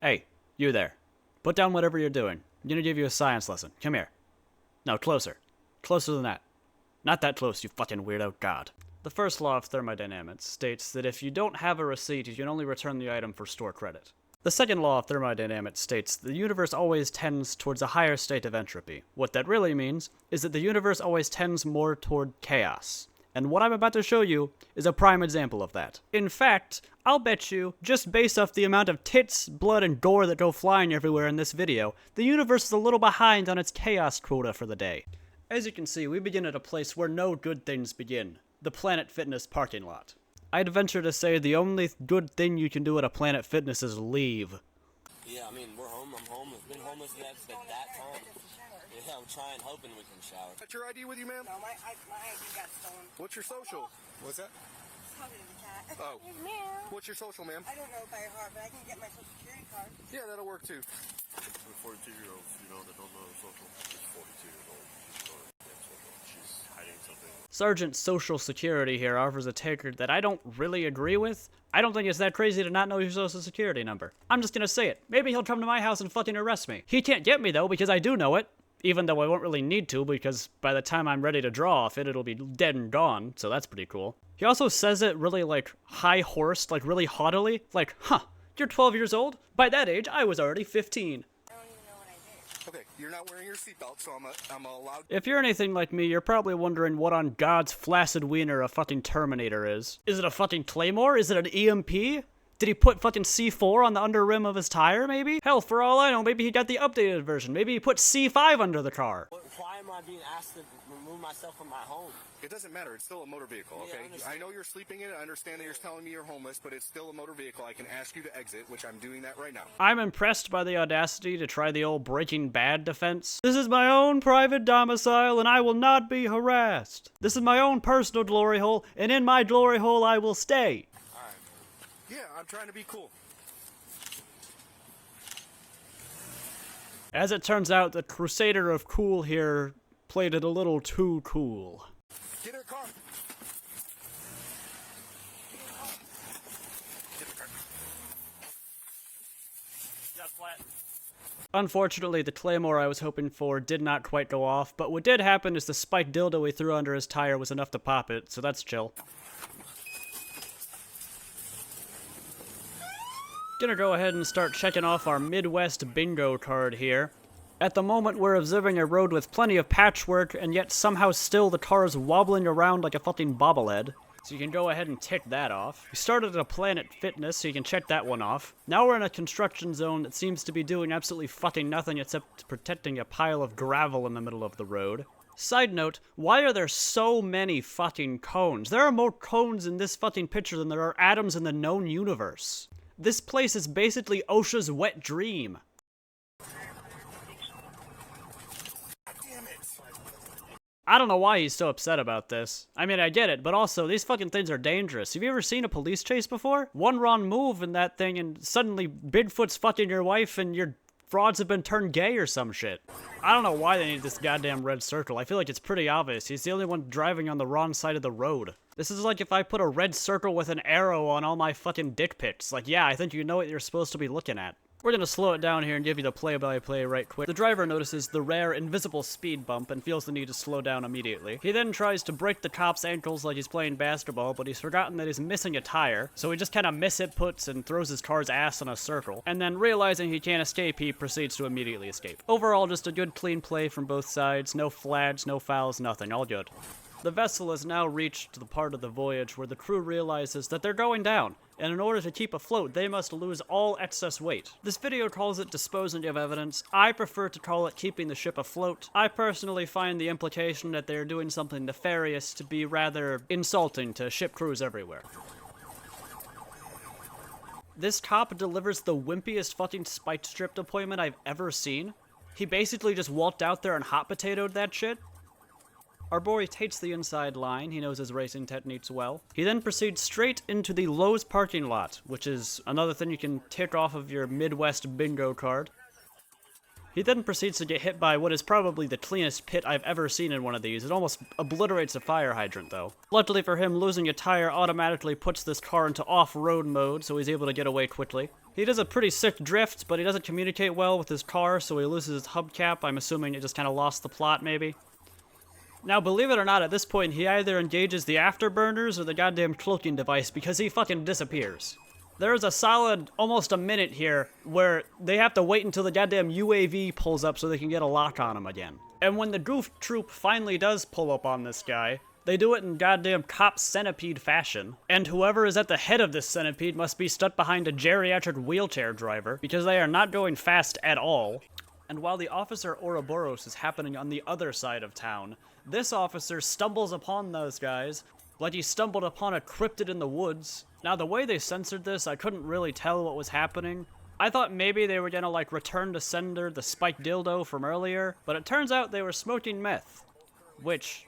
Hey, you there. Put down whatever you're doing. I'm gonna give you a science lesson. Come here. No, closer. Closer than that. Not that close, you fucking weirdo. God. The first law of thermodynamics states that if you don't have a receipt, you can only return the item for store credit. The second law of thermodynamics states the universe always tends towards a higher state of entropy. What that really means is that the universe always tends more toward chaos. And what I'm about to show you is a prime example of that. In fact, I'll bet you, just based off the amount of tits, blood, and gore that go flying everywhere in this video, the universe is a little behind on its chaos quota for the day. As you can see, we begin at a place where no good things begin. The Planet Fitness parking lot. I'd venture to say the only good thing you can do at a Planet Fitness is leave. Yeah, I mean, we're home, I'm home. I've been homeless at that time. Yeah, I'm trying, hoping we can shower. Got your ID with you, ma'am? No, my ID got stolen. What's your social? What's that? Talking to the cat. Oh. Meow. What's your social, ma'am? I don't know by heart, but I can get my social security card. Yeah, that'll work too. For 42-year-olds, that don't know social. She's 42 years old. She's hiding something. Sergeant Social Security here offers a taker that I don't really agree with. I don't think it's that crazy to not know your social security number. I'm just gonna say it. Maybe he'll come to my house and fucking arrest me. He can't get me though, because I do know it. Even though I won't really need to, because by the time I'm ready to draw off it, it'll be dead and gone, so that's pretty cool. He also says it really, high-horsed, really haughtily. Like, huh, you're 12 years old? By that age, I was already 15. I don't even know what I did. Okay, you're not wearing your seatbelt, so I'm allowed. If you're anything like me, you're probably wondering what on God's flaccid wiener a fucking Terminator is. Is it a fucking Claymore? Is it an EMP? Did he put fucking C4 on the under rim of his tire, maybe? Hell, for all I know, maybe he got the updated version. Maybe he put C5 under the car. Why am I being asked to remove myself from my home? It doesn't matter. It's still a motor vehicle, Yeah, okay? I understand. I know you're sleeping in it. I understand that you're telling me you're homeless, but it's still a motor vehicle. I can ask you to exit, which I'm doing that right now. I'm impressed by the audacity to try the old Breaking Bad defense. This is my own private domicile, and I will not be harassed. This is my own personal glory hole, and in my glory hole I will stay. Yeah, I'm trying to be cool. As it turns out, the Crusader of Cool here played it a little too cool. Get in the car. Get in the car. Unfortunately, the Claymore I was hoping for did not quite go off, but what did happen is the spiked dildo he threw under his tire was enough to pop it, so that's chill. Gonna go ahead and start checking off our Midwest bingo card here. At the moment, we're observing a road with plenty of patchwork, and yet somehow still the car is wobbling around like a fucking bobblehead. So you can go ahead and tick that off. We started at a Planet Fitness, so you can check that one off. Now we're in a construction zone that seems to be doing absolutely fucking nothing except protecting a pile of gravel in the middle of the road. Side note, why are there so many fucking cones? There are more cones in this fucking picture than there are atoms in the known universe. This place is basically OSHA's wet dream. Damn it. I don't know why he's so upset about this. I mean, I get it, but also, these fucking things are dangerous. Have you ever seen a police chase before? One wrong move in that thing and suddenly Bigfoot's fucking your wife and your frauds have been turned gay or some shit. I don't know why they need this goddamn red circle. I feel like it's pretty obvious. He's the only one driving on the wrong side of the road. This is like if I put a red circle with an arrow on all my fucking dick pics. Like, yeah, I think you know what you're supposed to be looking at. We're gonna slow it down here and give you the play-by-play right quick. The driver notices the rare invisible speed bump and feels the need to slow down immediately. He then tries to break the cop's ankles like he's playing basketball, but he's forgotten that he's missing a tire, so he just kinda misinputs and throws his car's ass in a circle. And then realizing he can't escape, he proceeds to immediately escape. Overall, just a good clean play from both sides. No flags, no fouls, nothing. All good. The vessel has now reached the part of the voyage where the crew realizes that they're going down, and in order to keep afloat, they must lose all excess weight. This video calls it disposing of evidence. I prefer to call it keeping the ship afloat. I personally find the implication that they're doing something nefarious to be rather insulting to ship crews everywhere. This cop delivers the wimpiest fucking spiked strip deployment I've ever seen. He basically just walked out there and hot potatoed that shit. Our boy takes the inside line, he knows his racing techniques well. He then proceeds straight into the Lowe's parking lot, which is another thing you can tick off of your Midwest bingo card. He then proceeds to get hit by what is probably the cleanest pit I've ever seen in one of these. It almost obliterates a fire hydrant, though. Luckily for him, losing a tire automatically puts this car into off-road mode, so he's able to get away quickly. He He does a pretty sick drift, but he doesn't communicate well with his car, so he loses his hubcap. I'm assuming it just kind of lost the plot, maybe. Now, believe it or not, at this point, he either engages the afterburners or the goddamn cloaking device because he fucking disappears. There's a solid, almost a minute here, where they have to wait until the goddamn UAV pulls up so they can get a lock on him again. And when the goof troop finally does pull up on this guy, they do it in goddamn cop centipede fashion. And whoever is at the head of this centipede must be stuck behind a geriatric wheelchair driver, because they are not going fast at all. And while the Officer Ouroboros is happening on the other side of town, this officer stumbles upon those guys like he stumbled upon a cryptid in the woods. Now, the way they censored this, I couldn't really tell what was happening. I thought maybe they were gonna, like, return to sender the spiked dildo from earlier, but it turns out they were smoking meth. Which,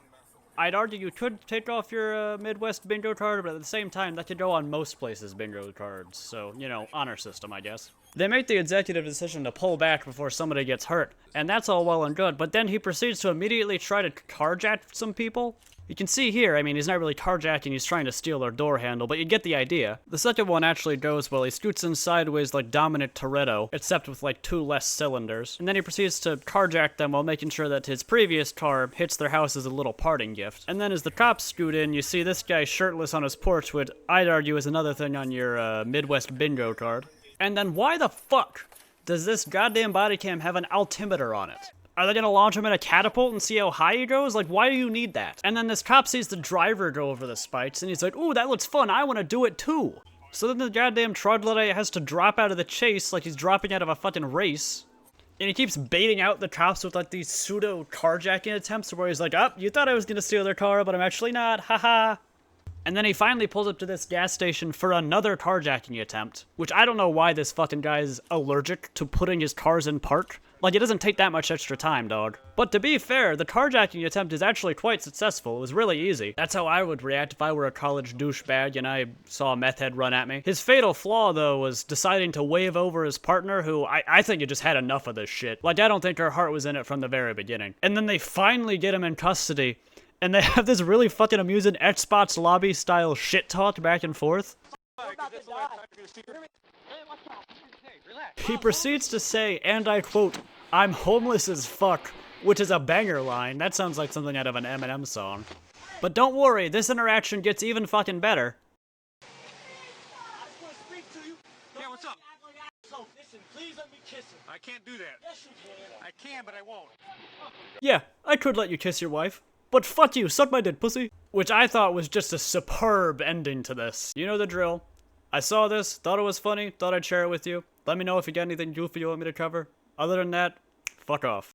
I'd argue you could take off your Midwest bingo card, but at the same time, that could go on most places' bingo cards. So, you know, honor system, I guess. They make the executive decision to pull back before somebody gets hurt, and that's all well and good, but then he proceeds to immediately try to carjack some people. You can see here, I mean, he's not really carjacking, he's trying to steal their door handle, but you get the idea. The second one actually goes well. He scoots in sideways like Dominic Toretto, except with like 2 less cylinders. And then he proceeds to carjack them while making sure that his previous car hits their house as a little parting gift. And then as the cops scoot in, you see this guy shirtless on his porch, which I'd argue is another thing on your Midwest bingo card. And then why the fuck does this goddamn body cam have an altimeter on it? Are they gonna launch him in a catapult and see how high he goes? Like, why do you need that? And then this cop sees the driver go over the spikes, and he's like, ooh, that looks fun, I wanna do it too. So then the goddamn troglodyte has to drop out of the chase like he's dropping out of a fucking race. And he keeps baiting out the cops with like these pseudo carjacking attempts where he's like, oh, you thought I was gonna steal their car, but I'm actually not, haha. And then he finally pulls up to this gas station for another carjacking attempt, which I don't know why this fucking guy is allergic to putting his cars in park. Like, it doesn't take that much extra time, dog. But to be fair, the carjacking attempt is actually quite successful. It was really easy. That's how I would react if I were a college douchebag and I saw a meth head run at me. His fatal flaw, though, was deciding to wave over his partner, who I think had just had enough of this shit. Like, I don't think her heart was in it from the very beginning. And then they finally get him in custody, and they have this really fucking amusing Xbox lobby style shit talk back and forth. He proceeds to say, and I quote, I'm homeless as fuck, which is a banger line. That sounds like something out of an Eminem song. But don't worry, this interaction gets even fucking better. I just want to speak to you. Yeah, what's up? Listen, please let me kiss him. I can't do that. Yes, you can. I can, but I won't. Yeah, I could let you kiss your wife. But fuck you, suck my dick, pussy. Which I thought was just a superb ending to this. You know the drill. I saw this, thought it was funny, thought I'd share it with you. Let me know if you got anything goofy you want me to cover. Other than that, fuck off.